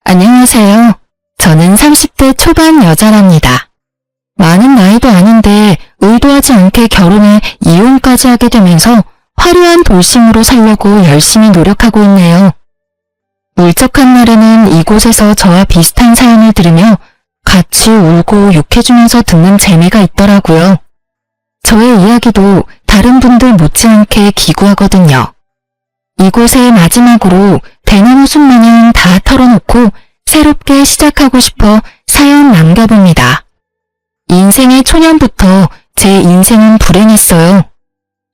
안녕하세요. 저는 30대 초반 여자랍니다. 많은 나이도 아닌데 의도하지 않게 결혼해 이혼까지 하게 되면서 화려한 돌싱으로 살려고 열심히 노력하고 있네요. 울적한 날에는 이곳에서 저와 비슷한 사연을 들으며 같이 울고 욕해주면서 듣는 재미가 있더라고요. 저의 이야기도 다른 분들 못지않게 기구하거든요. 이곳에 마지막으로 대나무 숲 마냥 다 털어놓고 새롭게 시작하고 싶어 사연 남겨봅니다. 인생의 초년부터 제 인생은 불행했어요.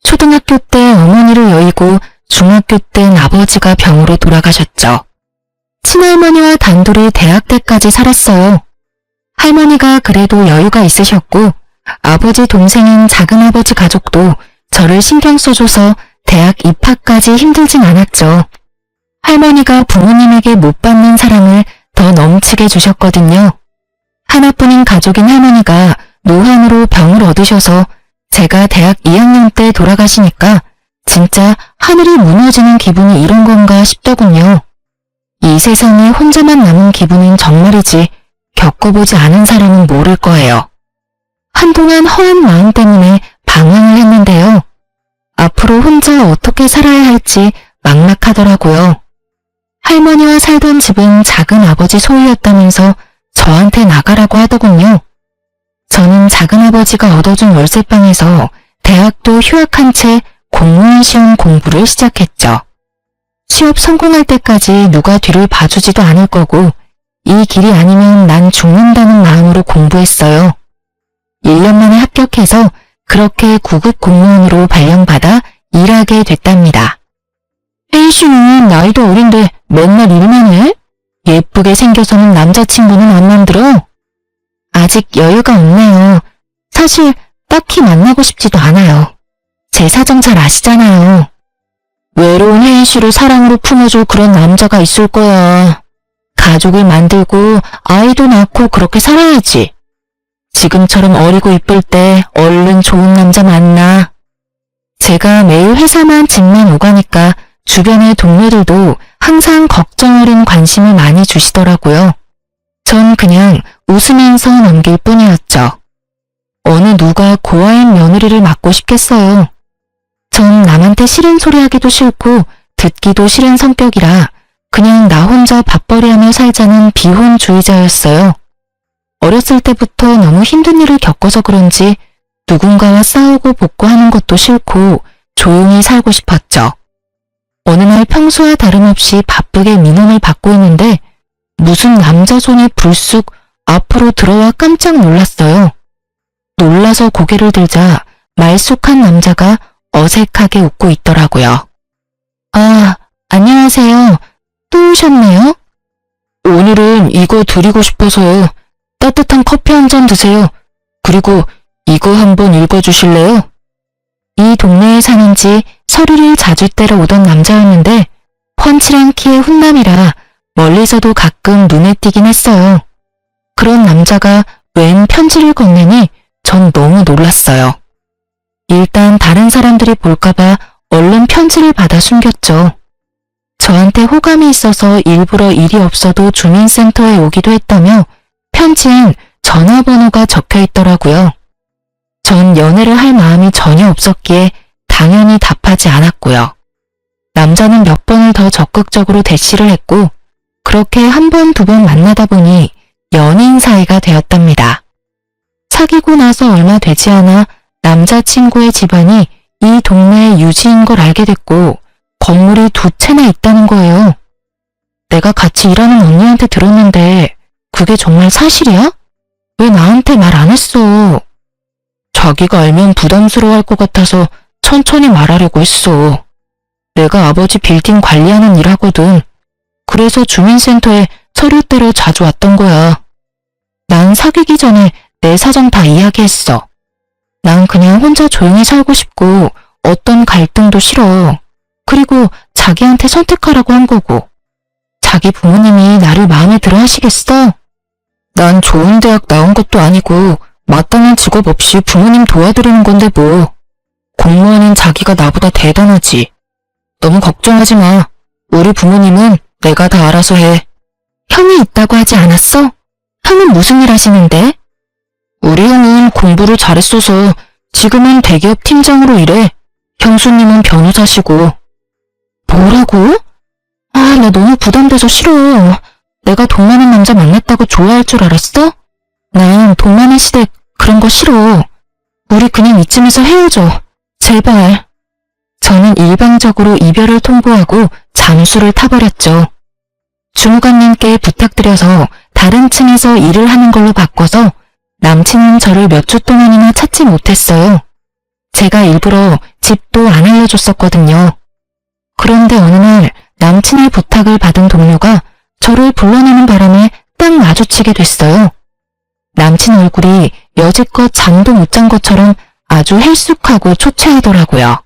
초등학교 때 어머니를 여의고 중학교 땐 아버지가 병으로 돌아가셨죠. 친할머니와 단둘이 대학 때까지 살았어요. 할머니가 그래도 여유가 있으셨고 아버지 동생인 작은아버지 가족도 저를 신경 써줘서 대학 입학까지 힘들진 않았죠. 할머니가 부모님에게 못 받는 사랑을 더 넘치게 주셨거든요. 하나뿐인 가족인 할머니가 노환으로 병을 얻으셔서 제가 대학 2학년 때 돌아가시니까 진짜 하늘이 무너지는 기분이 이런 건가 싶더군요. 이 세상에 혼자만 남은 기분은 정말이지 겪어보지 않은 사람은 모를 거예요. 한동안 허한 마음 때문에 방황을 했는데요. 앞으로 혼자 어떻게 살아야 할지 막막하더라고요. 할머니와 살던 집은 작은 아버지 소유였다면서 저한테 나가라고 하더군요. 저는 작은 아버지가 얻어준 월세방에서 대학도 휴학한 채 공무원 시험 공부를 시작했죠. 취업 성공할 때까지 누가 뒤를 봐주지도 않을 거고 이 길이 아니면 난 죽는다는 마음으로 공부했어요. 1년 만에 합격해서 그렇게 구급 공무원으로 발령받아 일하게 됐답니다. 혜희 씨는 나이도 어린데 맨날 일만 해? 예쁘게 생겨서는 남자친구는 안 만들어? 아직 여유가 없네요. 사실 딱히 만나고 싶지도 않아요. 제 사정 잘 아시잖아요. 외로운 혜희 씨를 사랑으로 품어줄 그런 남자가 있을 거야. 가족을 만들고 아이도 낳고 그렇게 살아야지. 지금처럼 어리고 이쁠 때 얼른 좋은 남자 만나. 제가 매일 회사만 집만 오가니까 주변의 동료들도 항상 걱정 어린 관심을 많이 주시더라고요. 전 그냥 웃으면서 넘길 뿐이었죠. 어느 누가 고아인 며느리를 맡고 싶겠어요. 전 남한테 싫은 소리 하기도 싫고 듣기도 싫은 성격이라 그냥 나 혼자 밥벌이하며 살자는 비혼주의자였어요. 어렸을 때부터 너무 힘든 일을 겪어서 그런지 누군가와 싸우고 복구하는 것도 싫고 조용히 살고 싶었죠. 어느 날 평소와 다름없이 바쁘게 민원을 받고 있는데 무슨 남자 손이 불쑥 앞으로 들어와 깜짝 놀랐어요. 놀라서 고개를 들자 말쑥한 남자가 어색하게 웃고 있더라고요. 아, 안녕하세요. 또 오셨네요? 오늘은 이거 드리고 싶어서요. 따뜻한 커피 한 잔 드세요. 그리고 이거 한번 읽어주실래요? 이 동네에 사는지 서류를 자주 떼러 오던 남자였는데 훤칠한 키의 훈남이라 멀리서도 가끔 눈에 띄긴 했어요. 그런 남자가 웬 편지를 건네니 전 너무 놀랐어요. 일단 다른 사람들이 볼까봐 얼른 편지를 받아 숨겼죠. 저한테 호감이 있어서 일부러 일이 없어도 주민센터에 오기도 했다며 편지엔 전화번호가 적혀 있더라고요. 전 연애를 할 마음이 전혀 없었기에 당연히 답하지 않았고요. 남자는 몇 번을 더 적극적으로 대시를 했고 그렇게 한 번, 두 번 만나다 보니 연인 사이가 되었답니다. 사귀고 나서 얼마 되지 않아 남자친구의 집안이 이 동네의 유지인 걸 알게 됐고 건물이 2채나 있다는 거예요. 내가 같이 일하는 언니한테 들었는데 그게 정말 사실이야? 왜 나한테 말 안 했어? 자기가 알면 부담스러워할 것 같아서 천천히 말하려고 했어. 내가 아버지 빌딩 관리하는 일 하거든. 그래서 주민센터에 서류 떼러 자주 왔던 거야. 난 사귀기 전에 내 사정 다 이야기했어. 난 그냥 혼자 조용히 살고 싶고 어떤 갈등도 싫어. 그리고 자기한테 선택하라고 한 거고. 자기 부모님이 나를 마음에 들어 하시겠어? 난 좋은 대학 나온 것도 아니고 마땅한 직업 없이 부모님 도와드리는 건데 뭐. 공무원인 자기가 나보다 대단하지. 너무 걱정하지 마. 우리 부모님은 내가 다 알아서 해. 형이 있다고 하지 않았어? 형은 무슨 일 하시는데? 우리 형은 공부를 잘했어서 지금은 대기업 팀장으로 일해. 형수님은 변호사시고. 뭐라고? 아, 나 너무 부담돼서 싫어. 내가 돈 많은 남자 만났다고 좋아할 줄 알았어? 난 돈 많은 시댁 그런 거 싫어. 우리 그냥 이쯤에서 헤어져. 제발. 저는 일방적으로 이별을 통보하고 잠수를 타버렸죠. 주무관님께 부탁드려서 다른 층에서 일을 하는 걸로 바꿔서 남친은 저를 몇 주 동안이나 찾지 못했어요. 제가 일부러 집도 안 알려줬었거든요. 그런데 어느 날 남친의 부탁을 받은 동료가 저를 불러내는 바람에 딱 마주치게 됐어요. 남친 얼굴이 여지껏 잠도 못 잔 것처럼 아주 헬쑥하고 초췌하더라고요.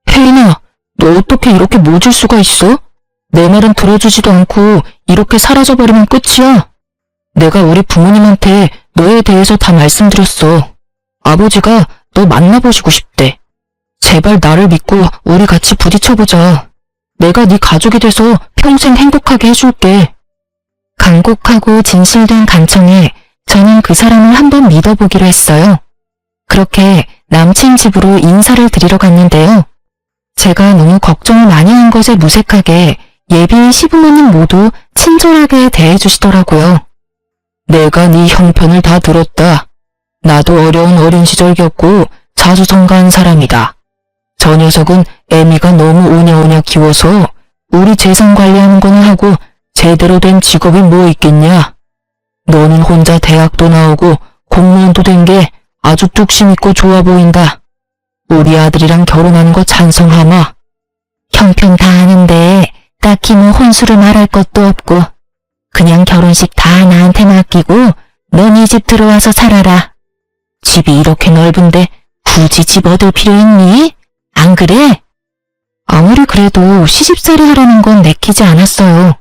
혜인아, 너 어떻게 이렇게 모질 수가 있어? 내 말은 들어주지도 않고 이렇게 사라져버리면 끝이야. 내가 우리 부모님한테 너에 대해서 다 말씀드렸어. 아버지가 너 만나보시고 싶대. 제발 나를 믿고 우리 같이 부딪혀보자. 내가 네 가족이 돼서 평생 행복하게 해줄게. 간곡하고 진실된 간청에 저는 그 사람을 한번 믿어보기로 했어요. 그렇게 남친 집으로 인사를 드리러 갔는데요. 제가 너무 걱정을 많이 한 것에 무색하게 예비 시부모님 모두 친절하게 대해주시더라고요. 내가 네 형편을 다 들었다. 나도 어려운 어린 시절 겪고 자수성가한 사람이다. 저 녀석은 애미가 너무 오냐오냐 키워서 우리 재산 관리하는 거나 하고 제대로 된 직업이 뭐 있겠냐. 너는 혼자 대학도 나오고 공무원도 된 게 아주 뚝심 있고 좋아 보인다. 우리 아들이랑 결혼하는 거 찬성하마. 형편 다 아는데 딱히 뭐 혼수를 말할 것도 없고 그냥 결혼식 다 나한테 맡기고 넌 이 집 들어와서 살아라. 집이 이렇게 넓은데 굳이 집 얻을 필요 있니? 안 그래? 아무리 그래도 시집살이 하라는 건 내키지 않았어요.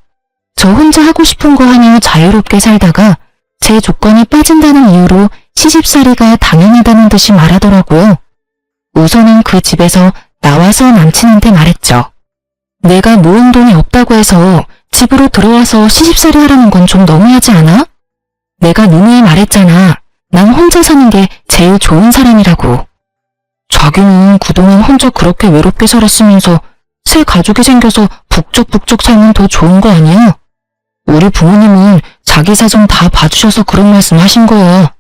저 혼자 하고 싶은 거 하며 자유롭게 살다가 제 조건이 빠진다는 이유로 시집살이가 당연하다는 듯이 말하더라고요. 우선은 그 집에서 나와서 남친한테 말했죠. 내가 모은 돈이 없다고 해서 집으로 들어와서 시집살이 하라는 건 좀 너무하지 않아? 내가 누누이 말했잖아. 난 혼자 사는 게 제일 좋은 사람이라고. 자기는 그동안 혼자 그렇게 외롭게 살았으면서 새 가족이 생겨서 북적북적 살면 더 좋은 거 아니야? 우리 부모님은 자기 사정 다 봐주셔서 그런 말씀 하신 거야.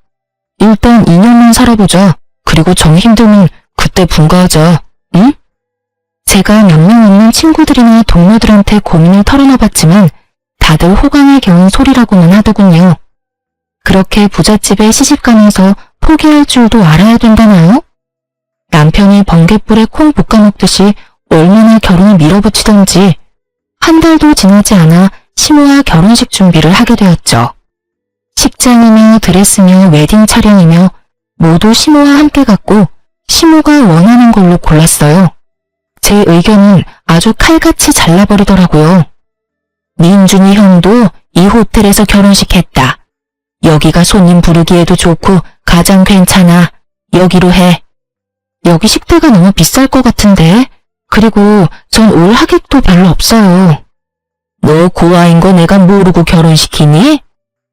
일단 2년만 살아보자. 그리고 정 힘들면 그때 분가하자. 응? 제가 몇 명 있는 친구들이나 동료들한테 고민을 털어놔봤지만 다들 호강에 겨운 소리라고만 하더군요. 그렇게 부잣집에 시집가면서 포기할 줄도 알아야 된다나요? 남편이 번갯불에 콩 볶아먹듯이 얼마나 결혼을 밀어붙이던지 한 달도 지나지 않아 시모와 결혼식 준비를 하게 되었죠. 식장이며 드레스며 웨딩 촬영이며 모두 시모와 함께 갔고 시모가 원하는 걸로 골랐어요. 제 의견은 아주 칼같이 잘라버리더라고요. 민준이 형도 이 호텔에서 결혼식 했다. 여기가 손님 부르기에도 좋고 가장 괜찮아. 여기로 해. 여기 식대가 너무 비쌀 것 같은데. 그리고 전 올 하객도 별로 없어요. 너 고아인 거 내가 모르고 결혼시키니?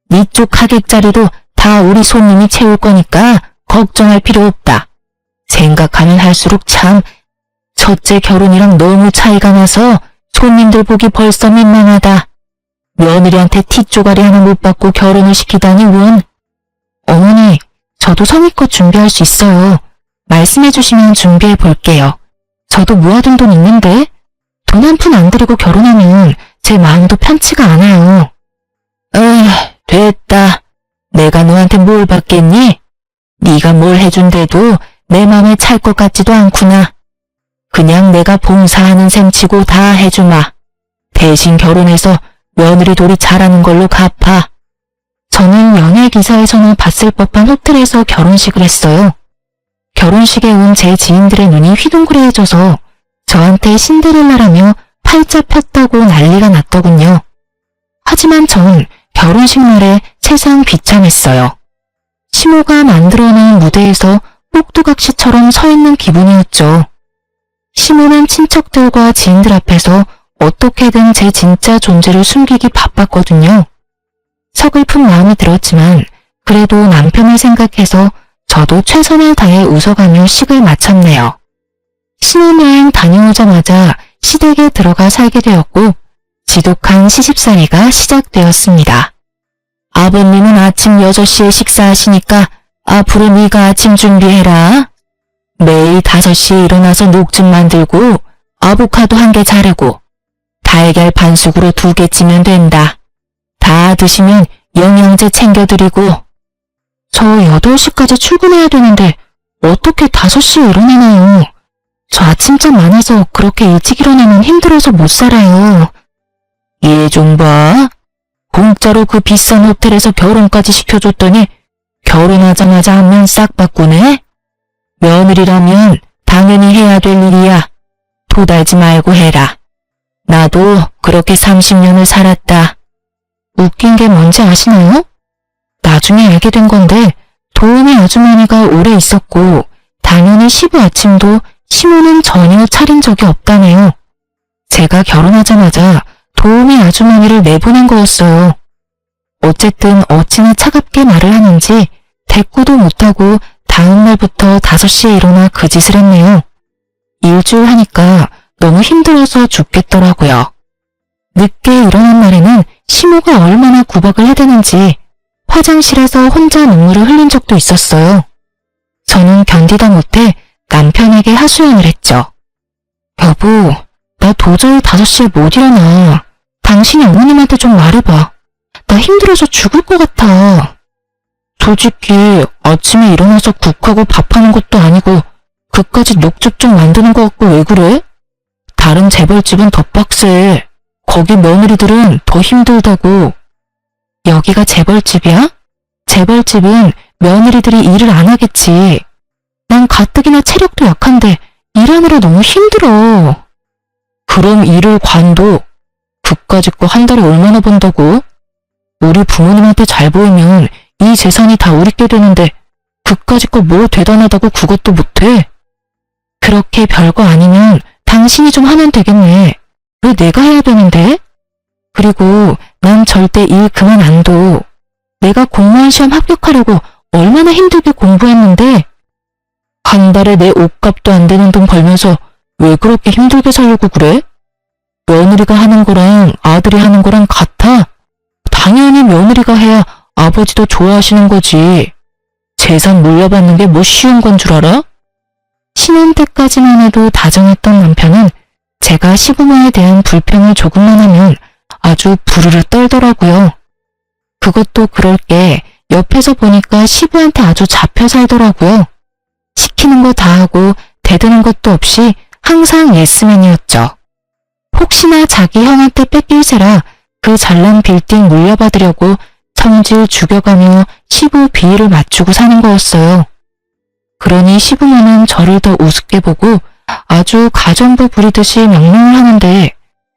네 쪽 하객 자리도 다 우리 손님이 채울 거니까 걱정할 필요 없다. 생각하면 할수록 참 첫째 결혼이랑 너무 차이가 나서 손님들 보기 벌써 민망하다. 며느리한테 티쪼가리 하나 못 받고 결혼을 시키다니 원. 어머니, 저도 성의껏 준비할 수 있어요. 말씀해 주시면 준비해 볼게요. 저도 모아둔 돈 있는데 돈 한 푼 안 들이고 결혼하면 제 마음도 편치가 않아요. 됐다. 내가 너한테 뭘 받겠니? 네가 뭘 해준대도 내 맘에 찰 것 같지도 않구나. 그냥 내가 봉사하는 셈 치고 다 해주마. 대신 결혼해서 며느리 돌이 잘하는 걸로 갚아. 저는 연예 기사에서는 봤을 법한 호텔에서 결혼식을 했어요. 결혼식에 온 제 지인들의 눈이 휘둥그레해져서 저한테 신데렐라라며 팔자 폈다고 난리가 났더군요. 하지만 전 결혼식 날에 세상 비참했어요. 시모가 만들어놓은 무대에서 꼭두각시처럼 서 있는 기분이었죠. 시모는 친척들과 지인들 앞에서 어떻게든 제 진짜 존재를 숨기기 바빴거든요. 서글픈 마음이 들었지만 그래도 남편을 생각해서 저도 최선을 다해 웃어가며 식을 마쳤네요. 신혼여행 다녀오자마자 시댁에 들어가 살게 되었고 지독한 시집살이가 시작되었습니다. 아버님은 아침 6시에 식사하시니까 앞으로 네가 아침 준비해라. 매일 5시에 일어나서 녹즙 만들고 아보카도 1개 자르고 달걀 반숙으로 2개 찌면 된다. 다 드시면 영양제 챙겨드리고. 저 8시까지 출근해야 되는데 어떻게 5시에 일어나나요? 저 아침잠 많아서 그렇게 일찍 일어나면 힘들어서 못 살아요. 얘 좀 봐. 공짜로 그 비싼 호텔에서 결혼까지 시켜줬더니 결혼하자마자 하면 싹 바꾸네? 며느리라면 당연히 해야 될 일이야. 도달지 말고 해라. 나도 그렇게 30년을 살았다. 웃긴 게 뭔지 아시나요? 나중에 알게 된 건데 도우미 아주머니가 오래 있었고 당연히 시부 아침도 시모는 전혀 차린 적이 없다네요. 제가 결혼하자마자 도우미 아주머니를 내보낸 거였어요. 어쨌든 어찌나 차갑게 말을 하는지 대꾸도 못하고 다음 날부터 5시에 일어나 그 짓을 했네요. 일주일 하니까 너무 힘들어서 죽겠더라고요. 늦게 일어난 날에는 시모가 얼마나 구박을 해대는지 화장실에서 혼자 눈물을 흘린 적도 있었어요. 저는 견디다 못해 남편에게 하소연을 했죠. 여보, 나 도저히 5시에 못 일어나. 당신이 어머님한테 좀 말해봐. 나 힘들어서 죽을 것 같아. 솔직히 아침에 일어나서 국하고 밥하는 것도 아니고 그까지 녹즙 좀 만드는 것 같고 왜 그래? 다른 재벌집은 더 빡세. 거기 며느리들은 더 힘들다고. 여기가 재벌집이야? 재벌집은 며느리들이 일을 안 하겠지. 난 가뜩이나 체력도 약한데 일하느라 너무 힘들어. 그럼 일을 관둬. 그까짓 거 한 달에 얼마나 번다고? 우리 부모님한테 잘 보이면 이 재산이 다 우리께 되는데 그까짓 거 뭐 대단하다고 그것도 못해? 그렇게 별거 아니면 당신이 좀 하면 되겠네. 왜 내가 해야 되는데? 그리고 난 절대 일 그만 안 둬. 내가 공무원 시험 합격하려고 얼마나 힘들게 공부했는데 한 달에 내 옷값도 안 되는 돈 벌면서 왜 그렇게 힘들게 살려고 그래? 며느리가 하는 거랑 아들이 하는 거랑 같아. 당연히 며느리가 해야 아버지도 좋아하시는 거지. 재산 물려받는 게 뭐 쉬운 건 줄 알아? 신혼 때까지만 해도 다정했던 남편은 제가 시부모에 대한 불평을 조금만 하면 아주 부르르 떨더라고요. 그것도 그럴 게 옆에서 보니까 시부한테 아주 잡혀 살더라고요. 시키는 거 다 하고 대드는 것도 없이 항상 예스맨이었죠. 혹시나 자기 형한테 뺏길세라 그 잘난 빌딩 물려받으려고 성질 죽여가며 시부 비위를 맞추고 사는 거였어요. 그러니 시부모는 저를 더 우습게 보고 아주 가정부 부리듯이 명령을 하는데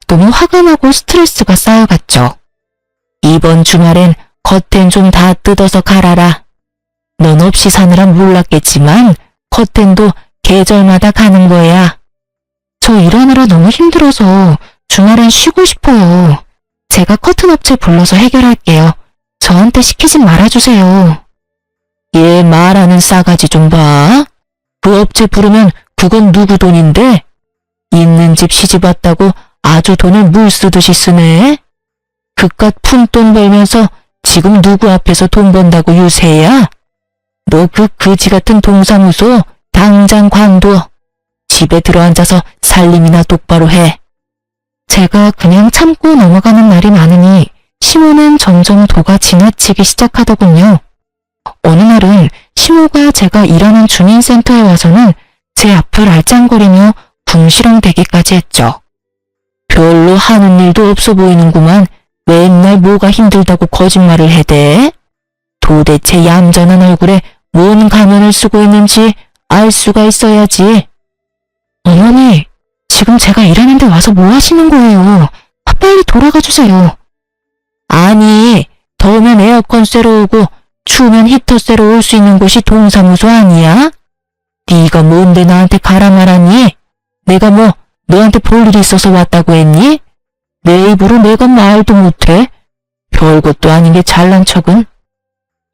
너무 화가 나고 스트레스가 쌓여갔죠. 이번 주말엔 커튼 좀 다 뜯어서 갈아라. 넌 없이 사느라 몰랐겠지만 커튼도 계절마다 가는 거야. 저 일하느라 너무 힘들어서 주말엔 쉬고 싶어요. 제가 커튼 업체 불러서 해결할게요. 저한테 시키지 말아주세요. 얘 말하는 싸가지 좀 봐. 그 업체 부르면 그건 누구 돈인데? 있는 집 시집 왔다고 아주 돈을 물 쓰듯이 쓰네. 그깟 푼돈 벌면서 지금 누구 앞에서 돈 번다고 유세야? 너 그 거지 같은 동사무소 당장 관둬. 집에 들어앉아서 살림이나 똑바로 해. 제가 그냥 참고 넘어가는 날이 많으니 시모는 점점 도가 지나치기 시작하더군요. 어느 날은 시모가 제가 일하는 주민센터에 와서는 제 앞을 알짱거리며 궁시렁대기까지 했죠. 별로 하는 일도 없어 보이는구만. 맨날 뭐가 힘들다고 거짓말을 해대? 도대체 얌전한 얼굴에 뭔 가면을 쓰고 있는지 알 수가 있어야지. 어머니, 지금 제가 일하는데 와서 뭐 하시는 거예요? 빨리 돌아가 주세요. 아니, 더우면 에어컨 쐬러 오고 추우면 히터 쐬러 올 수 있는 곳이 동사무소 아니야? 네가 뭔데 나한테 가라 말하니? 내가 뭐 너한테 볼 일이 있어서 왔다고 했니? 내 입으로 내가 말도 못해. 별것도 아닌 게 잘난 척은.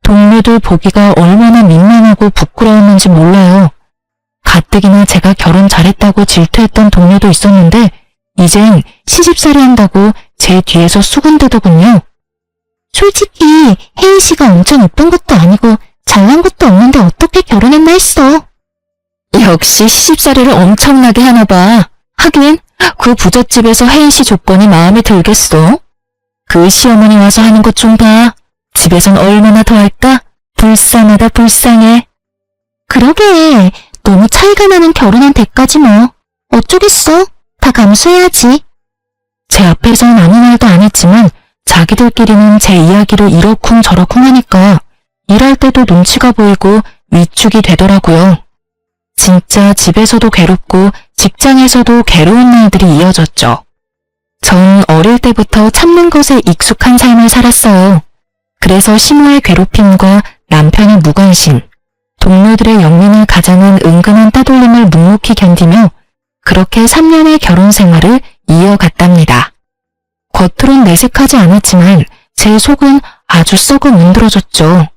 동료들 보기가 얼마나 민망하고 부끄러웠는지 몰라요. 가뜩이나 제가 결혼 잘했다고 질투했던 동료도 있었는데 이젠 시집살이 한다고 제 뒤에서 수군대더군요. 솔직히 혜인 씨가 엄청 예쁜 것도 아니고 잘난 것도 없는데 어떻게 결혼했나 했어. 역시 시집살이를 엄청나게 하나 봐. 하긴 그 부잣집에서 혜인 씨 조건이 마음에 들겠어. 그 시어머니 와서 하는 것 좀 봐. 집에선 얼마나 더 할까? 불쌍하다 불쌍해. 그러게 너무 차이가 나는 결혼한 대가지 뭐. 어쩌겠어. 다 감수해야지. 제 앞에선 아무 말도 안 했지만 자기들끼리는 제 이야기를 이러쿵 저러쿵 하니까 일할 때도 눈치가 보이고 위축이 되더라고요. 진짜 집에서도 괴롭고 직장에서도 괴로운 날들이 이어졌죠. 전 어릴 때부터 참는 것에 익숙한 삶을 살았어요. 그래서 시모의 괴롭힘과 남편의 무관심, 동료들의 영민을 가장한 은근한 따돌림을 묵묵히 견디며 그렇게 3년의 결혼 생활을 이어갔답니다. 겉으론 내색하지 않았지만 제 속은 아주 썩어 문드러졌죠.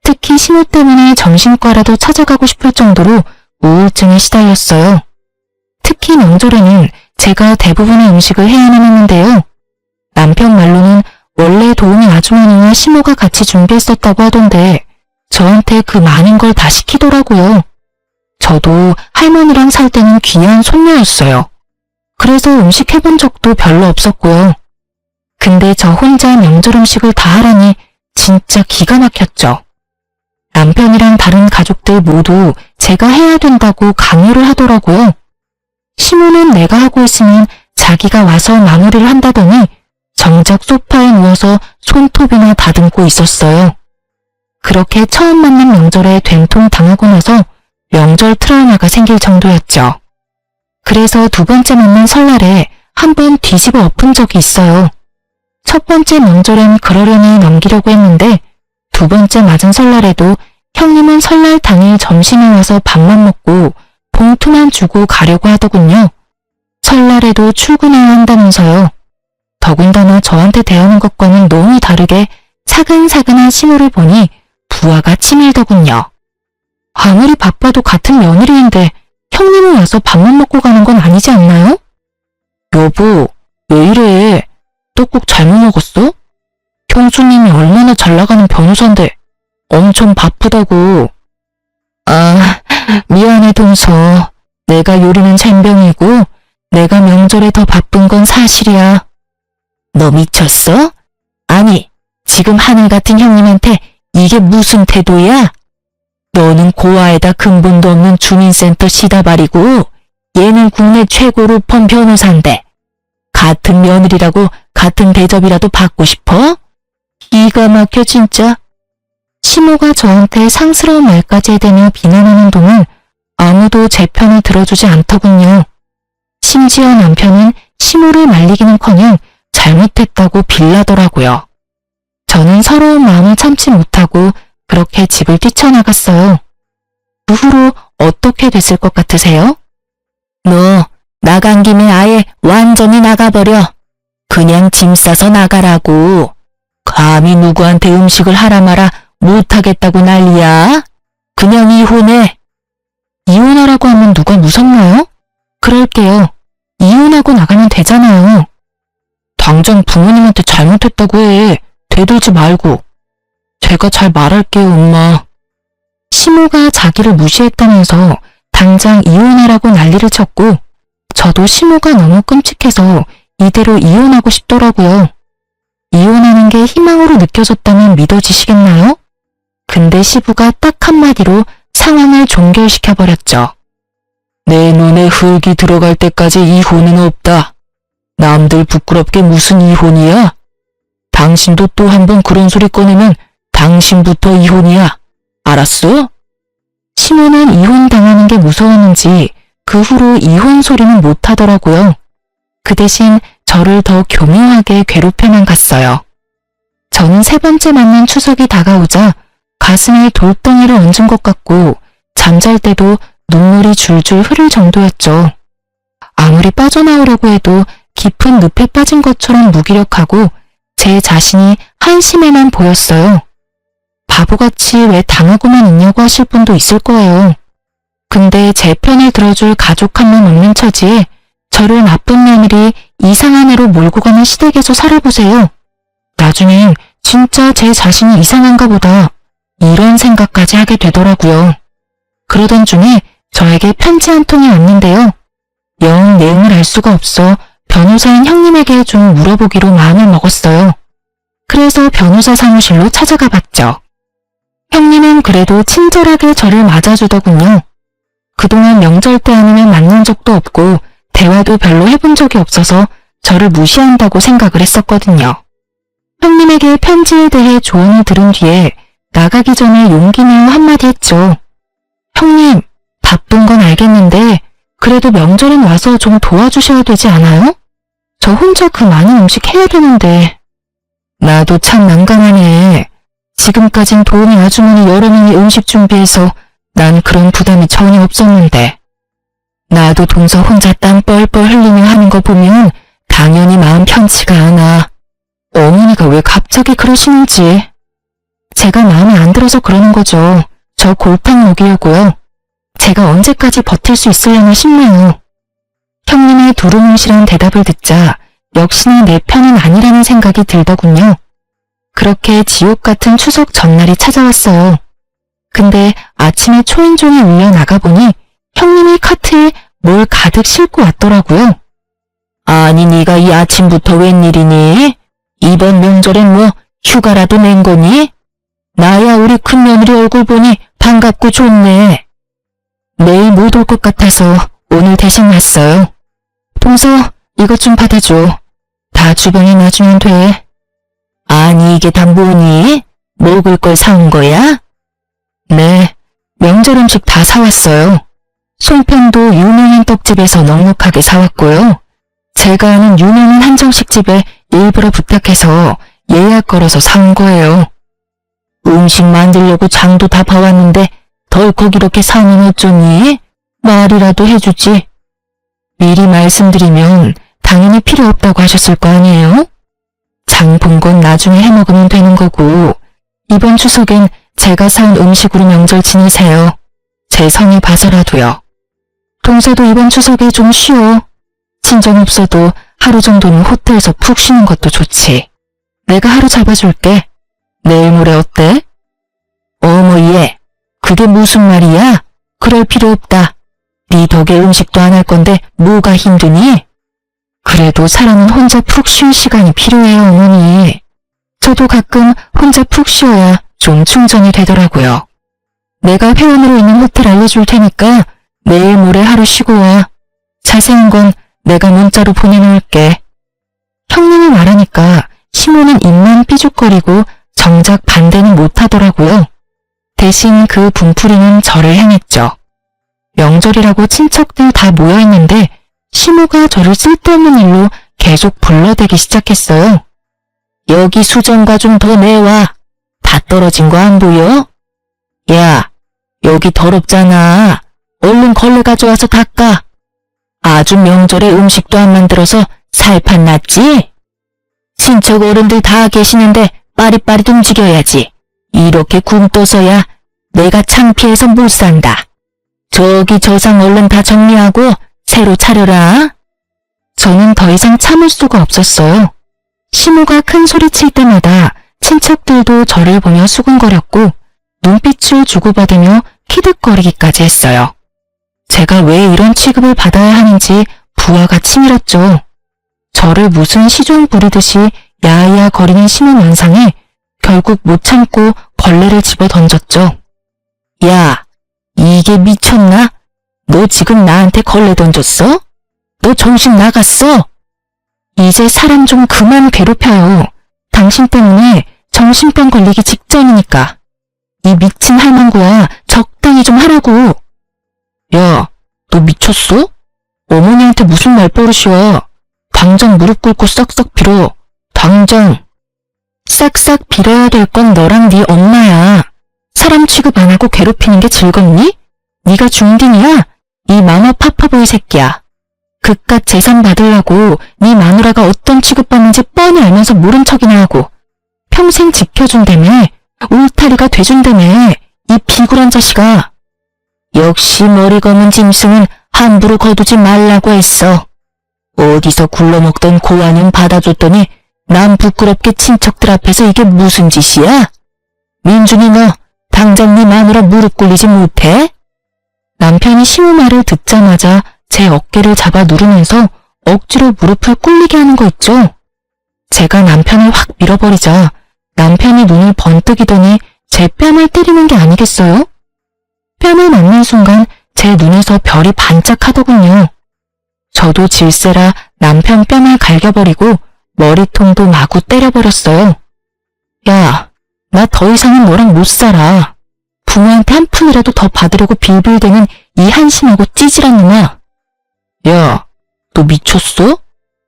특히 시모 때문에 정신과라도 찾아가고 싶을 정도로 우울증에 시달렸어요. 특히 명절에는 제가 대부분의 음식을 해야만 했는데요. 남편 말로는 원래 도우미 아주머니와 시모가 같이 준비했었다고 하던데 저한테 그 많은 걸 다 시키더라고요. 저도 할머니랑 살 때는 귀한 손녀였어요. 그래서 음식 해본 적도 별로 없었고요. 근데 저 혼자 명절 음식을 다 하라니 진짜 기가 막혔죠. 남편이랑 다른 가족들 모두 제가 해야 된다고 강요를 하더라고요. 시모는 내가 하고 있으면 자기가 와서 마무리를 한다더니 정작 소파에 누워서 손톱이나 다듬고 있었어요. 그렇게 처음 만난 명절에 된통 당하고 나서 명절 트라우마가 생길 정도였죠. 그래서 두 번째 만난 설날에 한번 뒤집어 엎은 적이 있어요. 첫 번째 명절엔 그러려니 넘기려고 했는데 두 번째 맞은 설날에도 형님은 설날 당일 점심에 와서 밥만 먹고 봉투만 주고 가려고 하더군요. 설날에도 출근해야 한다면서요. 더군다나 저한테 대하는 것과는 너무 다르게 사근사근한 시모를 보니 부하가 치밀더군요. 아무리 바빠도 같은 며느리인데 형님은 와서 밥만 먹고 가는 건 아니지 않나요? 여보, 왜 이래? 떡국 잘못 먹었어? 형수님이 얼마나 잘 나가는 변호사인데 엄청 바쁘다고. 아, 미안해 동서. 내가 요리는 젬병이고 내가 명절에 더 바쁜 건 사실이야. 너 미쳤어? 아니, 지금 하늘 같은 형님한테 이게 무슨 태도야? 너는 고아에다 근본도 없는 주민센터 시다발이고 얘는 국내 최고 로펌 변호사인데 같은 며느리라고 같은 대접이라도 받고 싶어? 기가 막혀 진짜. 시모가 저한테 상스러운 말까지 해대며 비난하는 동안 아무도 제 편을 들어주지 않더군요. 심지어 남편은 시모를 말리기는커녕 잘못했다고 빌라더라고요. 저는 서러운 마음을 참지 못하고 그렇게 집을 뛰쳐나갔어요. 그 후로 어떻게 됐을 것 같으세요? 너 나간 김에 아예 완전히 나가버려. 그냥 짐 싸서 나가라고. 감히 누구한테 음식을 하라 마라 못하겠다고 난리야. 그냥 이혼해. 이혼하라고 하면 누가 무섭나요? 그럴게요. 이혼하고 나가면 되잖아요. 당장 부모님한테 잘못했다고 해. 대들지 말고. 제가 잘 말할게요, 엄마. 시모가 자기를 무시했다면서 당장 이혼하라고 난리를 쳤고 저도 시모가 너무 끔찍해서 이대로 이혼하고 싶더라고요. 이혼하는 게 희망으로 느껴졌다면 믿어지시겠나요? 근데 시부가 딱 한마디로 상황을 종결시켜버렸죠. 내 눈에 흙이 들어갈 때까지 이혼은 없다. 남들 부끄럽게 무슨 이혼이야? 당신도 또 한 번 그런 소리 꺼내면 당신부터 이혼이야. 알았어? 시모는 이혼당하는 게 무서웠는지 그 후로 이혼 소리는 못하더라고요. 그 대신 저를 더 교묘하게 괴롭혀만 갔어요. 저는 세 번째 만난 추석이 다가오자 가슴에 돌덩이를 얹은 것 같고 잠잘 때도 눈물이 줄줄 흐를 정도였죠. 아무리 빠져나오려고 해도 깊은 늪에 빠진 것처럼 무기력하고 제 자신이 한심해만 보였어요. 바보같이 왜 당하고만 있냐고 하실 분도 있을 거예요. 근데 제 편을 들어줄 가족 한 명 없는 처지에 저를 나쁜 며느리 이상한 애로 몰고 가는 시댁에서 살아보세요. 나중엔 진짜 제 자신이 이상한가 보다 이런 생각까지 하게 되더라고요. 그러던 중에 저에게 편지 한 통이 왔는데요. 영 내용을 알 수가 없어 변호사인 형님에게 좀 물어보기로 마음을 먹었어요. 그래서 변호사 사무실로 찾아가 봤죠. 형님은 그래도 친절하게 저를 맞아주더군요. 그동안 명절 때 아니면 만난 적도 없고 대화도 별로 해본 적이 없어서 저를 무시한다고 생각을 했었거든요. 형님에게 편지에 대해 조언을 들은 뒤에 나가기 전에 용기 내어 한마디 했죠. 형님, 바쁜 건 알겠는데 그래도 명절엔 와서 좀 도와주셔야 되지 않아요? 저 혼자 그 많은 음식 해야 되는데. 나도 참 난감하네. 지금까진 도우미 아주머니 여러 명이 음식 준비해서 난 그런 부담이 전혀 없었는데. 나도 동서 혼자 땀 뻘뻘 흘리며 하는 거 보면 당연히 마음 편치가 않아. 어머니가 왜 갑자기 그러시는지. 제가 마음에 안 들어서 그러는 거죠. 저 골탕 먹이려고요. 제가 언제까지 버틸 수 있으려나 싶네요. 형님의 두루뭉실한 대답을 듣자 역시나 내 편은 아니라는 생각이 들더군요. 그렇게 지옥 같은 추석 전날이 찾아왔어요. 근데 아침에 초인종이 울려 나가보니 형님이 카트에 뭘 가득 싣고 왔더라고요. 아니 네가 이 아침부터 웬일이니? 이번 명절엔 뭐 휴가라도 낸 거니? 나야 우리 큰며느리 얼굴 보니 반갑고 좋네. 내일 못 올 것 같아서 오늘 대신 왔어요. 동서 이것 좀 받아줘. 다 주방에 놔주면 돼. 아니 이게 다 뭐니? 먹을 걸 사온 거야? 네, 명절 음식 다 사왔어요. 송편도 유명한 떡집에서 넉넉하게 사왔고요. 제가 아는 유명한 한정식집에 일부러 부탁해서 예약 걸어서 사온 거예요. 음식 만들려고 장도 다 봐왔는데 덜컥 이렇게 사면 어쩌니? 말이라도 해주지. 미리 말씀드리면 당연히 필요 없다고 하셨을 거 아니에요? 장 본 건 나중에 해먹으면 되는 거고 이번 추석엔 제가 사온 음식으로 명절 지내세요. 제 성의 봐서라도요. 동서도 이번 추석에 좀 쉬어. 친정 없어도 하루 정도는 호텔에서 푹 쉬는 것도 좋지. 내가 하루 잡아줄게. 내일 모레 어때? 어머 얘, 그게 무슨 말이야? 그럴 필요 없다. 네 덕에 음식도 안 할 건데 뭐가 힘드니? 그래도 사람은 혼자 푹 쉴 시간이 필요해요, 어머니. 저도 가끔 혼자 푹 쉬어야 좀 충전이 되더라고요. 내가 회원으로 있는 호텔 알려줄 테니까 내일 모레 하루 쉬고 와. 자세한 건 내가 문자로 보내놓을게. 형님이 말하니까 시모는 입만 삐죽거리고 정작 반대는 못하더라고요. 대신 그 분풀이는 저를 향했죠. 명절이라고 친척들 다 모여있는데 시모가 저를 쓸데없는 일로 계속 불러대기 시작했어요. 여기 수정과 좀 더 내와. 다 떨어진 거 안 보여? 야, 여기 더럽잖아. 얼른 걸레 가져와서 닦아. 아주 명절에 음식도 안 만들어서 살판 났지? 친척 어른들 다 계시는데 빠릿빠릿 움직여야지. 이렇게 굶떠서야 내가 창피해서 못 산다. 저기 저상 얼른 다 정리하고 새로 차려라. 저는 더 이상 참을 수가 없었어요. 시모가 큰 소리 칠 때마다 친척들도 저를 보며 수군거렸고 눈빛을 주고받으며 키득거리기까지 했어요. 제가 왜 이런 취급을 받아야 하는지 부하가 치밀었죠. 저를 무슨 시종 부리듯이 야야 거리는 시모 연상에 결국 못 참고 걸레를 집어 던졌죠. 야, 이게 미쳤나? 너 지금 나한테 걸레 던졌어? 너 정신 나갔어? 이제 사람 좀 그만 괴롭혀요. 당신 때문에 정신병 걸리기 직전이니까. 이 미친 할망구야, 적당히 좀 하라고. 야, 너 미쳤어? 어머니한테 무슨 말버릇이야. 당장 무릎 꿇고 싹싹 빌어. 당장. 싹싹 빌어야 될 건 너랑 네 엄마야. 사람 취급 안 하고 괴롭히는 게 즐겁니? 네가 중딩이야? 이 마마 파파보이 새끼야. 그깟 재산 받으려고 네 마누라가 어떤 취급받는지 뻔히 알면서 모른 척이나 하고 평생 지켜준다며, 울타리가 돼준다며, 이 비굴한 자식아. 역시 머리 검은 짐승은 함부로 거두지 말라고 했어. 어디서 굴러먹던 고환은 받아줬더니 남 부끄럽게 친척들 앞에서 이게 무슨 짓이야? 민준이 너 당장 네 마누라 무릎 꿇리지 못해? 남편이 시우 말을 듣자마자 제 어깨를 잡아 누르면서 억지로 무릎을 꿇리게 하는 거 있죠? 제가 남편을 확 밀어버리자 남편이 눈을 번뜩이더니 제 뺨을 때리는 게 아니겠어요? 뺨을 맞는 순간 제 눈에서 별이 반짝하더군요. 저도 질세라 남편 뺨을 갈겨버리고 머리통도 마구 때려버렸어요. 야, 나 더 이상은 너랑 못 살아. 부모한테 한 푼이라도 더 받으려고 빌빌대는 이 한심하고 찌질한 놈아. 야, 너 미쳤어?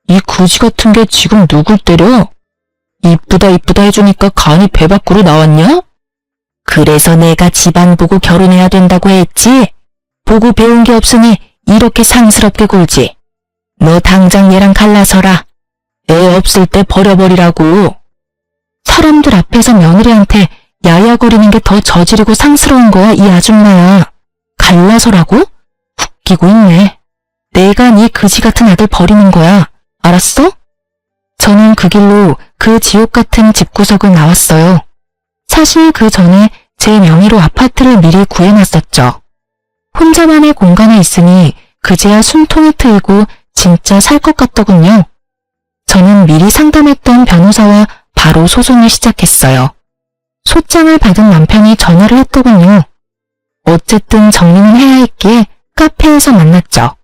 이 거지 같은 게 지금 누굴 때려? 이쁘다 이쁘다 해주니까 간이 배 밖으로 나왔냐? 그래서 내가 집안 보고 결혼해야 된다고 했지? 보고 배운 게 없으니 이렇게 상스럽게 굴지. 너 당장 얘랑 갈라서라. 애 없을 때 버려버리라고. 사람들 앞에서 며느리한테 야야거리는 게 더 저지르고 상스러운 거야, 이 아줌마야. 갈라서라고? 웃기고 있네. 내가 네 그지 같은 아들 버리는 거야. 알았어? 저는 그 길로 그 지옥 같은 집구석을 나왔어요. 사실 그 전에 제 명의로 아파트를 미리 구해놨었죠. 혼자만의 공간에 있으니 그제야 숨통이 트이고 진짜 살 것 같더군요. 저는 미리 상담했던 변호사와 바로 소송을 시작했어요. 소장을 받은 남편이 전화를 했더군요. 어쨌든 정리는 해야 했기에 카페에서 만났죠.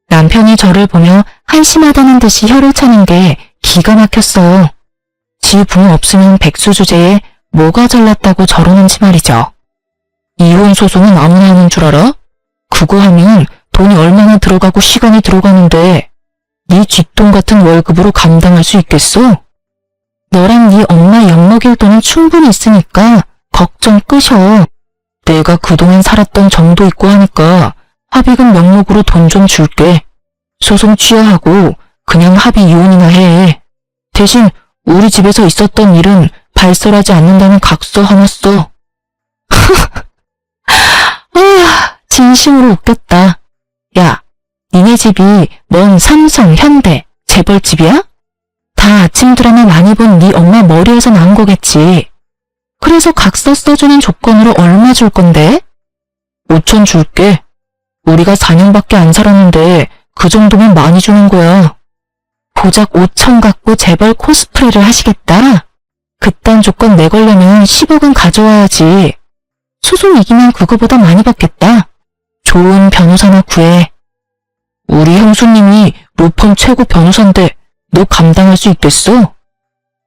남편이 저를 보며 한심하다는 듯이 혀를 차는 게 기가 막혔어요. 지 부모 없으면 백수 주제에 뭐가 잘났다고 저러는지 말이죠. 이혼 소송은 아무나 하는 줄 알아? 그거 하면 돈이 얼마나 들어가고 시간이 들어가는데 네 쥐똥 같은 월급으로 감당할 수 있겠어? 너랑 네 엄마 엿먹일 돈은 충분히 있으니까 걱정 끄셔. 내가 그동안 살았던 정도 있고 하니까 합의금 명목으로 돈 좀 줄게. 소송 취하하고 그냥 합의 이혼이나 해. 대신 우리 집에서 있었던 일은 발설하지 않는다는 각서 하나 써. 아, 진심으로 웃겼다. 야, 니네 집이 뭔 삼성, 현대, 재벌집이야? 다 아침 드라마 많이 본 네 엄마 머리에서 나온 거겠지. 그래서 각서 써주는 조건으로 얼마 줄 건데? 5천 줄게. 우리가 4년밖에 안 살았는데 그 정도면 많이 주는 거야. 고작 5천 갖고 재벌 코스프레를 하시겠다? 그딴 조건 내걸려면 10억은 가져와야지. 소송 이기면 그거보다 많이 받겠다. 좋은 변호사나 구해. 우리 형수님이 로펌 최고 변호사인데 너 감당할 수 있겠어?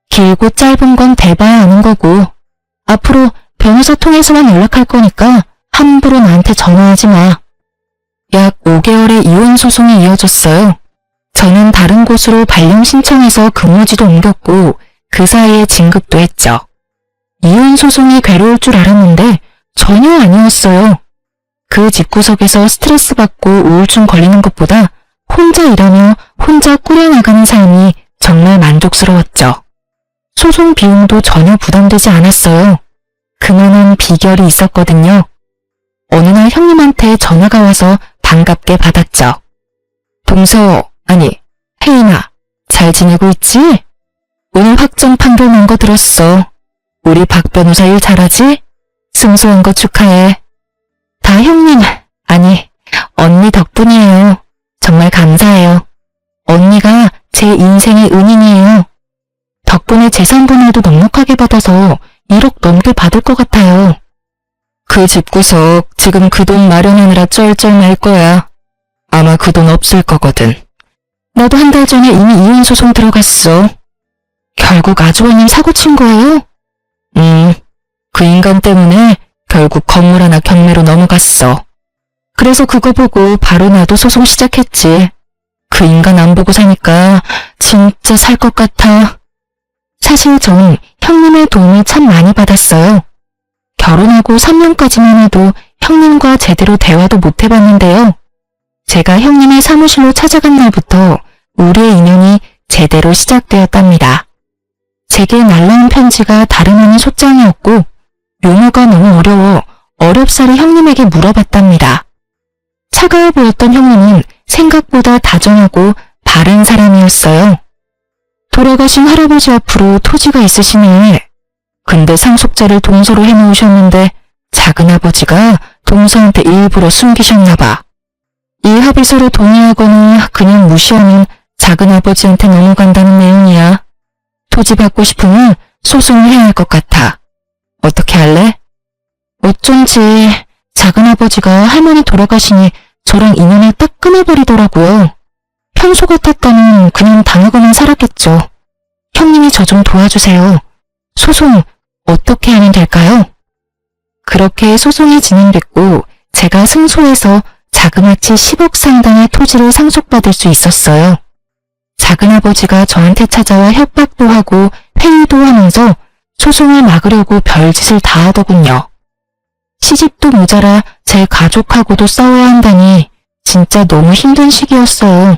길고 짧은 건 대봐야 아는 거고. 앞으로 변호사 통해서만 연락할 거니까 함부로 나한테 전화하지 마. 약 5개월의 이혼 소송이 이어졌어요. 저는 다른 곳으로 발령 신청해서 근무지도 옮겼고 그 사이에 진급도 했죠. 이혼 소송이 괴로울 줄 알았는데 전혀 아니었어요. 그 집구석에서 스트레스 받고 우울증 걸리는 것보다 혼자 일하며 혼자 꾸려나가는 삶이 정말 만족스러웠죠. 소송 비용도 전혀 부담되지 않았어요. 그만한 비결이 있었거든요. 어느 날 형님한테 전화가 와서 반갑게 받았죠. 동서, 아니, 혜인아, 잘 지내고 있지? 오늘 확정 판결 난 거 들었어. 우리 박 변호사 일 잘하지? 승소한 거 축하해. 다 형님, 아니, 언니 덕분이에요. 정말 감사해요. 언니가 제 인생의 은인이에요. 덕분에 재산분할도 넉넉하게 받아서 1억 넘게 받을 것 같아요. 그 집구석 지금 그 돈 마련하느라 쩔쩔맬 거야. 아마 그 돈 없을 거거든. 나도 한 달 전에 이미 이혼 소송 들어갔어. 결국 아주버님 사고 친 거예요? 그 인간 때문에 결국 건물 하나 경매로 넘어갔어. 그래서 그거 보고 바로 나도 소송 시작했지. 그 인간 안 보고 사니까 진짜 살 것 같아. 사실 전 형님의 도움을 참 많이 받았어요. 결혼하고 3년까지만 해도 형님과 제대로 대화도 못 해봤는데요. 제가 형님의 사무실로 찾아간 날부터 우리의 인연이 제대로 시작되었답니다. 제게 날라온 편지가 다름 아닌 소장이었고 용어가 너무 어려워 어렵사리 형님에게 물어봤답니다. 차가워 보였던 형님은 생각보다 다정하고 바른 사람이었어요. 돌아가신 할아버지 앞으로 토지가 있으시네. 근데 상속자를 동서로 해놓으셨는데 작은아버지가 동서한테 일부러 숨기셨나봐. 이 합의서로 동의하거나 그냥 무시하면 작은아버지한테 넘어간다는 내용이야. 토지 받고 싶으면 소송을 해야 할 것 같아. 어떻게 할래? 어쩐지 작은아버지가 할머니 돌아가시니 저랑 인연을 딱 끊어버리더라고요. 평소 같았다면 그냥 당하고만 살았겠죠. 형님이 저 좀 도와주세요. 소송 어떻게 하면 될까요? 그렇게 소송이 진행됐고 제가 승소해서 자그마치 10억 상당의 토지를 상속받을 수 있었어요. 작은아버지가 저한테 찾아와 협박도 하고 회의도 하면서 소송을 막으려고 별짓을 다 하더군요. 시집도 모자라 제 가족하고도 싸워야 한다니 진짜 너무 힘든 시기였어요.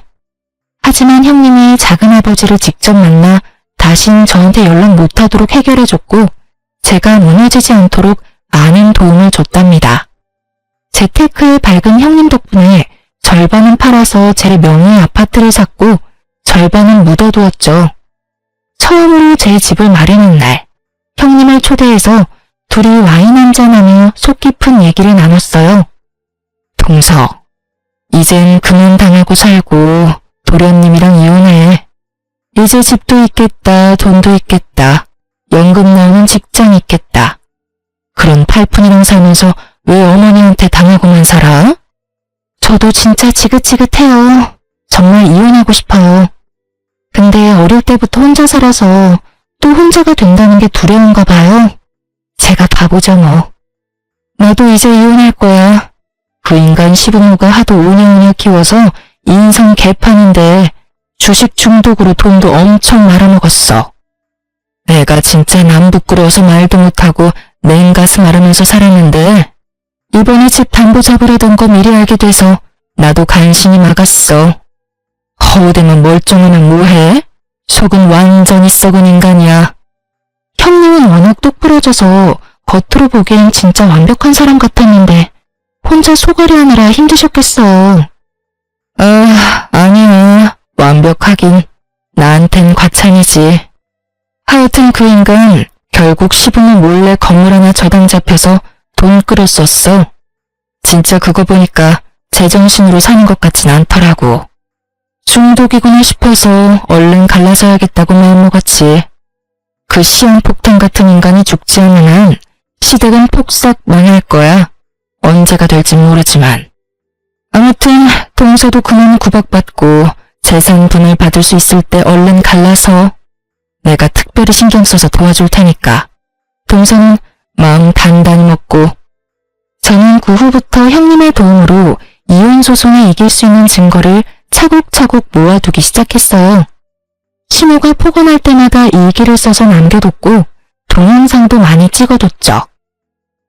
하지만 형님이 작은아버지를 직접 만나 다신 저한테 연락 못하도록 해결해줬고 제가 무너지지 않도록 많은 도움을 줬답니다. 재테크에 밝은 형님 덕분에 절반은 팔아서 제 명의의 아파트를 샀고 절반은 묻어두었죠. 처음으로 제 집을 마련한 날 형님을 초대해서 둘이 와인 한잔하며 속 깊은 얘기를 나눴어요. 동서, 이젠 그만 당하고 살고 도련님이랑 이혼해. 이제 집도 있겠다, 돈도 있겠다, 연금 나오는 직장 있겠다. 그런 팔푼이랑 살면서 왜 어머니한테 당하고만 살아? 저도 진짜 지긋지긋해요. 정말 이혼하고 싶어요. 근데 어릴 때부터 혼자 살아서 또 혼자가 된다는 게 두려운가 봐요. 제가 바보죠 뭐. 나도 이제 이혼할 거야. 그 인간 시부모가 하도 오냐오냐 키워서 인성 개판인데 주식 중독으로 돈도 엄청 말아먹었어. 내가 진짜 남 부끄러워서 말도 못하고 냉가슴 앓으면서 살았는데 이번에 집 담보 잡으려던 거 미리 알게 돼서 나도 간신히 막았어. 허우대만 멀쩡하면 뭐해? 속은 완전히 썩은 인간이야. 형님은 워낙 똑부러져서 겉으로 보기엔 진짜 완벽한 사람 같았는데 혼자 속앓이 하느라 힘드셨겠어. 아니야. 완벽하긴 나한텐 과찬이지. 하여튼 그 인간 결국 시부모 몰래 건물 하나 저당 잡혀서 돈 끌었었어. 진짜 그거 보니까 제정신으로 사는 것 같진 않더라고. 중독이구나 싶어서 얼른 갈라서야겠다고 마음먹었지. 그 시한폭탄 같은 인간이 죽지 않는 한 시댁은 폭삭 망할 거야. 언제가 될지 모르지만. 아무튼 동서도 그만 구박받고 재산분을 받을 수 있을 때 얼른 갈라서 내가 특별히 신경 써서 도와줄 테니까. 동서는 마음 단단히 먹고 저는 그 후부터 형님의 도움으로 이혼 소송에 이길 수 있는 증거를 차곡차곡 모아두기 시작했어요. 시모가 폭언할 때마다 일기를 써서 남겨뒀고 동영상도 많이 찍어뒀죠.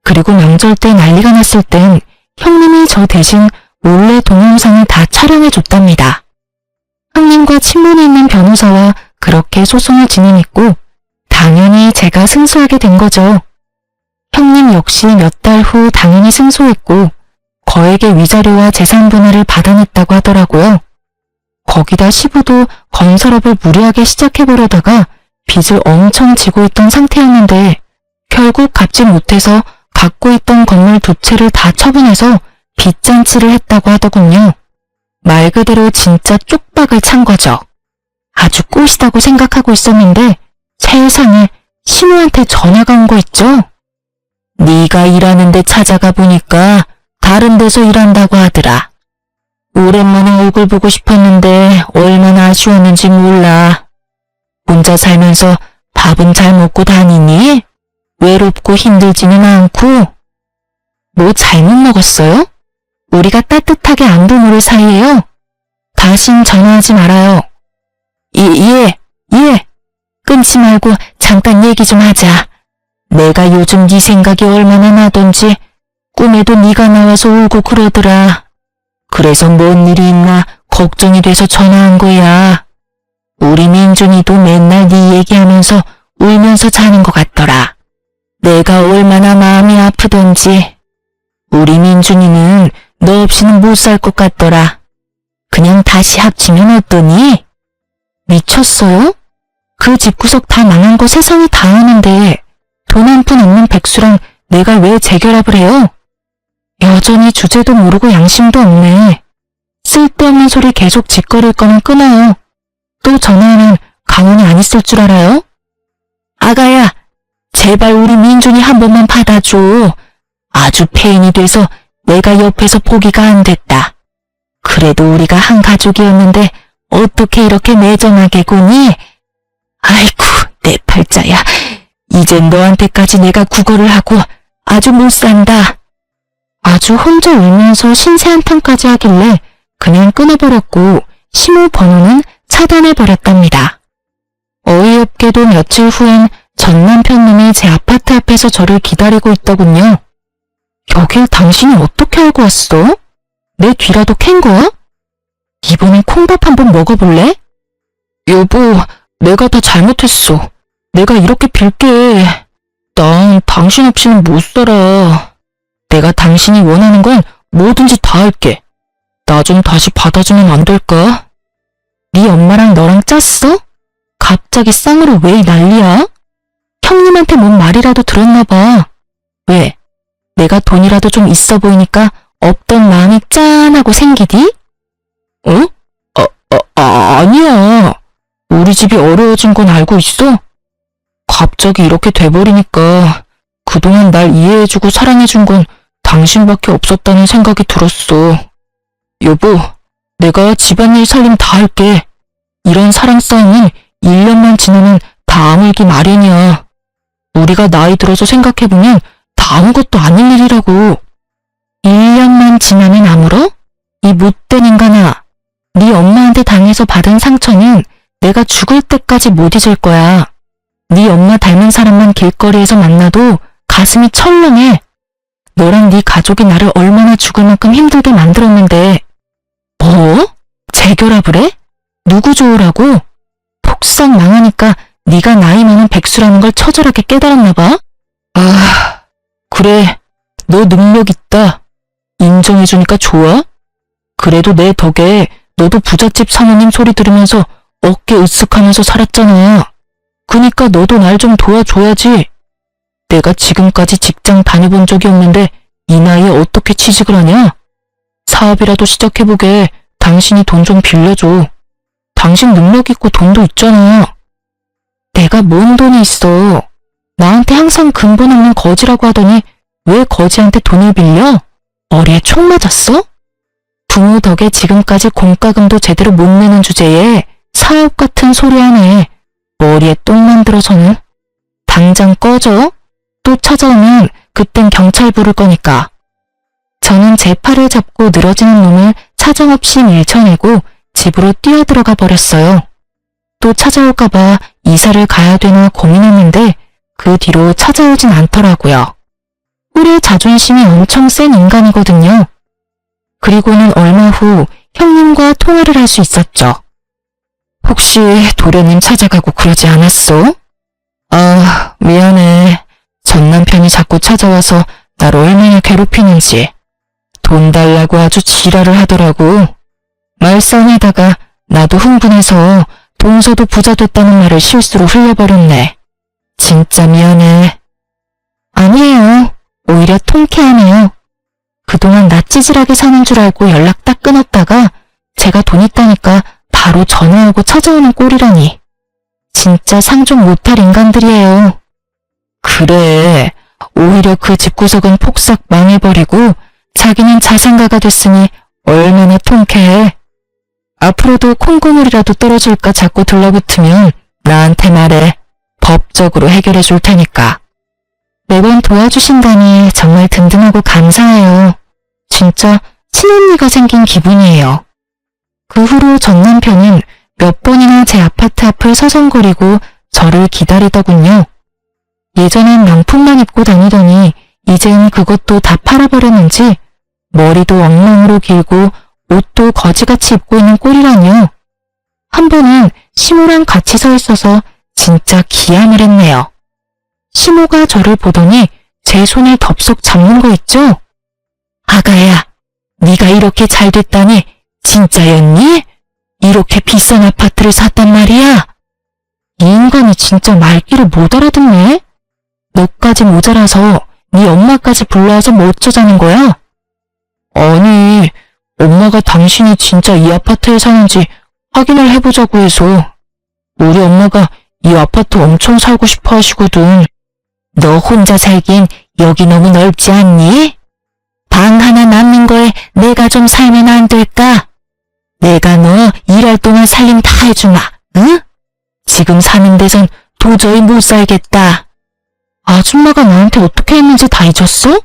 그리고 명절 때 난리가 났을 땐 형님이 저 대신 몰래 동영상을 다 촬영해줬답니다. 형님과 친분이 있는 변호사와 그렇게 소송을 진행했고 당연히 제가 승소하게 된 거죠. 형님 역시 몇 달 후 당연히 승소했고 거액의 위자료와 재산분할을 받아냈다고 하더라고요. 거기다 시부도 건설업을 무리하게 시작해보려다가 빚을 엄청 지고 있던 상태였는데 결국 갚지 못해서 갖고 있던 건물 2채를 다 처분해서 빚잔치를 했다고 하더군요. 말 그대로 진짜 쪽박을 찬 거죠. 아주 꼬시다고 생각하고 있었는데 세상에 시모한테 전화가 온 거 있죠? 네가 일하는데 찾아가 보니까 다른 데서 일한다고 하더라. 오랜만에 얼굴 보고 싶었는데 얼마나 아쉬웠는지 몰라. 혼자 살면서 밥은 잘 먹고 다니니? 외롭고 힘들지는 않고? 뭐 잘못 먹었어요? 우리가 따뜻하게 안부 물을 사이에요. 다신 전화하지 말아요. 예. 끊지 말고 잠깐 얘기 좀 하자. 내가 요즘 네 생각이 얼마나 나던지 꿈에도 네가 나와서 울고 그러더라. 그래서 뭔 일이 있나 걱정이 돼서 전화한 거야. 우리 민준이도 맨날 네 얘기하면서 울면서 자는 것 같더라. 내가 얼마나 마음이 아프던지. 우리 민준이는 너 없이는 못 살 것 같더라. 그냥 다시 합치면 어떠니? 미쳤어요? 그 집구석 다 망한 거 세상이 다 아는데 돈 한 푼 없는 백수랑 내가 왜 재결합을 해요? 여전히 주제도 모르고 양심도 없네. 쓸데없는 소리 계속 짓거릴 거면 끊어요. 또 전화하면 가만히 안 있을 줄 알아요? 아가야, 제발 우리 민준이 한 번만 받아줘. 아주 폐인이 돼서 내가 옆에서 포기가 안 됐다. 그래도 우리가 한 가족이었는데 어떻게 이렇게 매정하게 구니? 아이고, 내 팔자야. 이젠 너한테까지 내가 구걸을 하고 아주 못 산다. 아주 혼자 울면서 신세 한탄까지 하길래 그냥 끊어버렸고 심호 번호는 차단해버렸답니다. 어이없게도 며칠 후엔 전 남편 놈이 제 아파트 앞에서 저를 기다리고 있더군요. 여길 당신이 어떻게 알고 왔어? 내 뒤라도 캔 거야? 이번엔 콩밥 한번 먹어볼래? 여보, 내가 다 잘못했어. 내가 이렇게 빌게. 난 당신 없이는 못 살아. 내가 당신이 원하는 건 뭐든지 다 할게. 나 좀 다시 받아주면 안 될까? 네 엄마랑 너랑 짰어? 갑자기 쌍으로 왜 난리야? 형님한테 뭔 말이라도 들었나 봐. 왜? 내가 돈이라도 좀 있어 보이니까 없던 마음이 짠하고 생기디? 어? 아니야. 우리 집이 어려워진 건 알고 있어? 갑자기 이렇게 돼버리니까 그동안 날 이해해주고 사랑해준 건 당신밖에 없었다는 생각이 들었어. 여보, 내가 집안일 살림 다 할게. 이런 사랑 싸움은 1년만 지나면 다 아물기 마련이야. 우리가 나이 들어서 생각해보면 다 아무것도 아닌 일이라고. 1년만 지나면 아물어? 이 못된 인간아. 네 엄마한테 당해서 받은 상처는 내가 죽을 때까지 못 잊을 거야. 네 엄마 닮은 사람만 길거리에서 만나도 가슴이 철렁해. 너랑 네 가족이 나를 얼마나 죽을 만큼 힘들게 만들었는데. 뭐? 재결합을 해? 누구 좋으라고? 폭삭 망하니까 네가 나이 많은 백수라는 걸 처절하게 깨달았나 봐. 아, 그래. 너 능력 있다. 인정해주니까 좋아? 그래도 내 덕에 너도 부잣집 사모님 소리 들으면서 어깨 으쓱하면서 살았잖아. 그니까 너도 날 좀 도와줘야지. 내가 지금까지 직장 다녀본 적이 없는데 이 나이에 어떻게 취직을 하냐? 사업이라도 시작해보게. 당신이 돈 좀 빌려줘. 당신 능력 있고 돈도 있잖아. 내가 뭔 돈이 있어. 나한테 항상 근본 없는 거지라고 하더니 왜 거지한테 돈을 빌려? 머리에 총 맞았어? 부모 덕에 지금까지 공과금도 제대로 못 내는 주제에 사업 같은 소리 하네. 머리에 똥 만들어서는. 당장 꺼져. 또 찾아오면 그땐 경찰 부를 거니까. 저는 제 팔을 잡고 늘어지는 놈을 사정없이 밀쳐내고 집으로 뛰어들어가 버렸어요. 또 찾아올까봐 이사를 가야 되나 고민했는데 그 뒤로 찾아오진 않더라고요. 꿀의 자존심이 엄청 센 인간이거든요. 그리고는 얼마 후 형님과 통화를 할 수 있었죠. 혹시 도련님 찾아가고 그러지 않았어? 아, 미안해. 전 남편이 자꾸 찾아와서 날 얼마나 괴롭히는지. 돈 달라고 아주 지랄을 하더라고. 말싸움하다가 나도 흥분해서 동서도 부자 됐다는 말을 실수로 흘려버렸네. 진짜 미안해. 아니에요. 오히려 통쾌하네요. 그동안 나 찌질하게 사는 줄 알고 연락 딱 끊었다가 제가 돈 있다니까 바로 전화하고 찾아오는 꼴이라니. 진짜 상종 못할 인간들이에요. 그래. 오히려 그 집구석은 폭삭 망해버리고 자기는 자산가가 됐으니 얼마나 통쾌해. 앞으로도 콩고물이라도 떨어질까 자꾸 들러붙으면 나한테 말해. 법적으로 해결해 줄 테니까. 매번 도와주신다니 정말 든든하고 감사해요. 진짜 친언니가 생긴 기분이에요. 그 후로 전 남편은 몇 번이나 제 아파트 앞을 서성거리고 저를 기다리더군요. 예전엔 명품만 입고 다니더니 이젠 그것도 다 팔아버렸는지 머리도 엉망으로 길고 옷도 거지같이 입고 있는 꼴이라뇨. 한 번은 시모랑 같이 서 있어서 진짜 기함을 했네요. 시모가 저를 보더니 제 손을 덥석 잡는 거 있죠? 아가야, 네가 이렇게 잘 됐다니 진짜였니? 이렇게 비싼 아파트를 샀단 말이야? 이 인간이 진짜 말귀를 못 알아듣네? 너까지 모자라서 네 엄마까지 불러와서 뭐 어쩌자는 거야? 아니, 엄마가 당신이 진짜 이 아파트에 사는지 확인을 해보자고 해서. 우리 엄마가 이 아파트 엄청 살고 싶어 하시거든. 너 혼자 살긴 여기 너무 넓지 않니? 방 하나 남는 거에 내가 좀 살면 안 될까? 내가 너 일할 동안 살림 다 해주마, 응? 지금 사는 데선 도저히 못 살겠다. 아줌마가 나한테 어떻게 했는지 다 잊었어?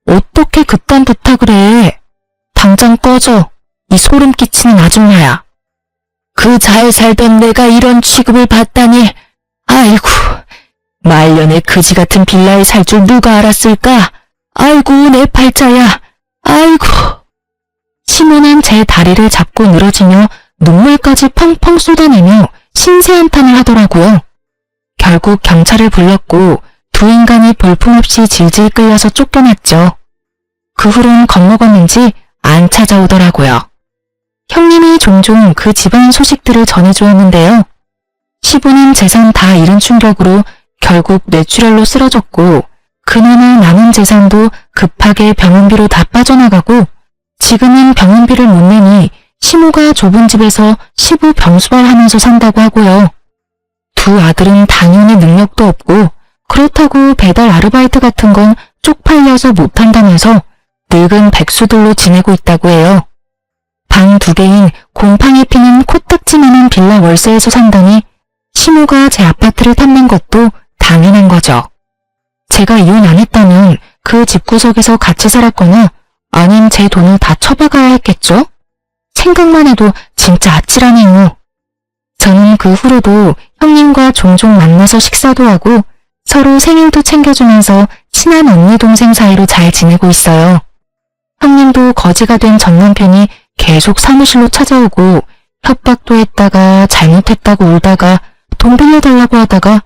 어떻게 그딴 부탁을 해? 당장 꺼져, 이 소름 끼치는 아줌마야. 그 잘 살던 내가 이런 취급을 받다니, 아이고, 말년에 그지 같은 빌라에 살 줄 누가 알았을까? 아이고, 내 팔자야, 아이고. 시몬은 제 다리를 잡고 늘어지며 눈물까지 펑펑 쏟아내며 신세한탄을 하더라고요. 결국 경찰을 불렀고 두 인간이 볼품없이 질질 끌려서 쫓겨났죠. 그 후론 겁먹었는지 안 찾아오더라고요. 형님이 종종 그 집안 소식들을 전해주었는데요. 시부는 재산 다 잃은 충격으로 결국 뇌출혈로 쓰러졌고 그나마 남은 재산도 급하게 병원비로 다 빠져나가고 지금은 병원비를 못 내니 시모가 좁은 집에서 시부 병수발하면서 산다고 하고요. 두 아들은 당연히 능력도 없고 그렇다고 배달 아르바이트 같은 건 쪽팔려서 못한다면서 늙은 백수들로 지내고 있다고 해요. 방 2개인 곰팡이 피는 코딱지만한 빌라 월세에서 산다니 시모가 제 아파트를 탐낸 것도 당연한 거죠. 제가 이혼 안 했다면 그 집구석에서 같이 살았거나 아님 제 돈을 다 처박아야 했겠죠? 생각만 해도 진짜 아찔하네요. 저는 그 후로도 형님과 종종 만나서 식사도 하고 서로 생일도 챙겨주면서 친한 언니 동생 사이로 잘 지내고 있어요. 형님도 거지가 된 전 남편이 계속 사무실로 찾아오고 협박도 했다가 잘못했다고 울다가 돈 빌려달라고 하다가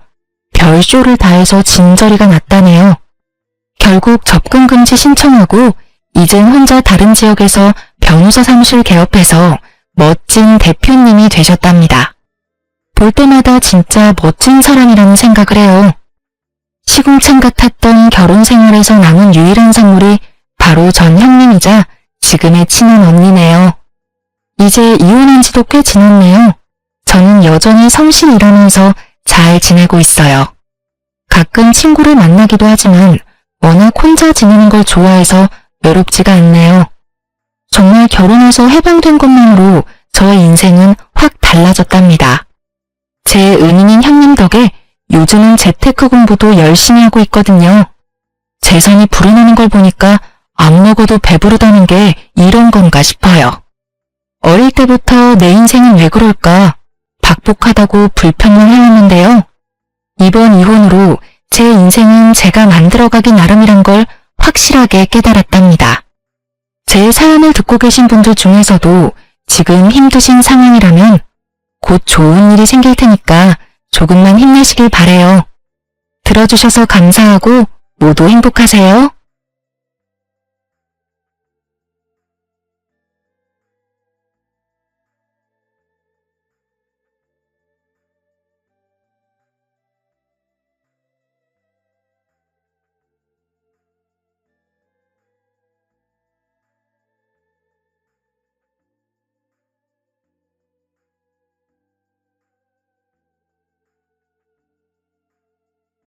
별쇼를 다 해서 진저리가 났다네요. 결국 접근금지 신청하고 이젠 혼자 다른 지역에서 변호사 사무실 개업해서 멋진 대표님이 되셨답니다. 볼 때마다 진짜 멋진 사람이라는 생각을 해요. 시궁창 같았던 결혼 생활에서 남은 유일한 선물이 바로 전 형님이자 지금의 친한 언니네요. 이제 이혼한 지도 꽤 지났네요. 저는 여전히 성실히 일하면서 잘 지내고 있어요. 가끔 친구를 만나기도 하지만 워낙 혼자 지내는 걸 좋아해서 외롭지가 않네요. 정말 결혼해서 해방된 것만으로 저의 인생은 확 달라졌답니다. 제 은인인 형님 덕에 요즘은 재테크 공부도 열심히 하고 있거든요. 재산이 불어나는 걸 보니까 안 먹어도 배부르다는 게 이런 건가 싶어요. 어릴 때부터 내 인생은 왜 그럴까 박복하다고 불평을 해왔는데요. 이번 이혼으로 제 인생은 제가 만들어가기 나름이란 걸 확실하게 깨달았답니다. 제 사연을 듣고 계신 분들 중에서도 지금 힘드신 상황이라면 곧 좋은 일이 생길 테니까 조금만 힘내시길 바래요. 들어주셔서 감사하고 모두 행복하세요.